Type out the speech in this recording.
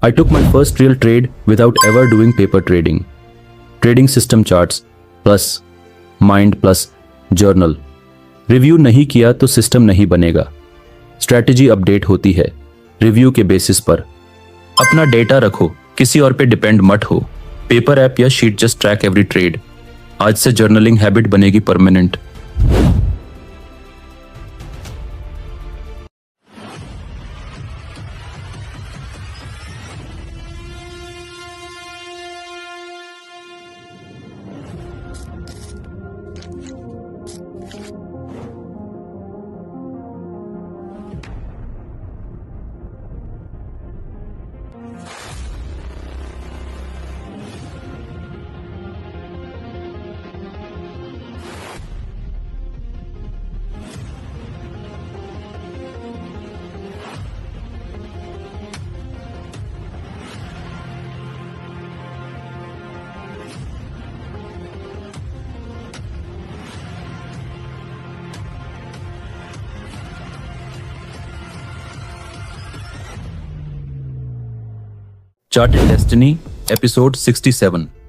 I took my first real trade without ever doing paper trading. Trading system charts plus mind plus journal. Review नहीं किया तो system नहीं बनेगा। Strategy update होती है review के बेसिस पर। अपना डेटा रखो, किसी और पे डिपेंड मत हो। पेपर ऐप या sheet just track every trade. आज से जर्नलिंग हैबिट बनेगी परमानेंट। Charted Destiny, Episode 67.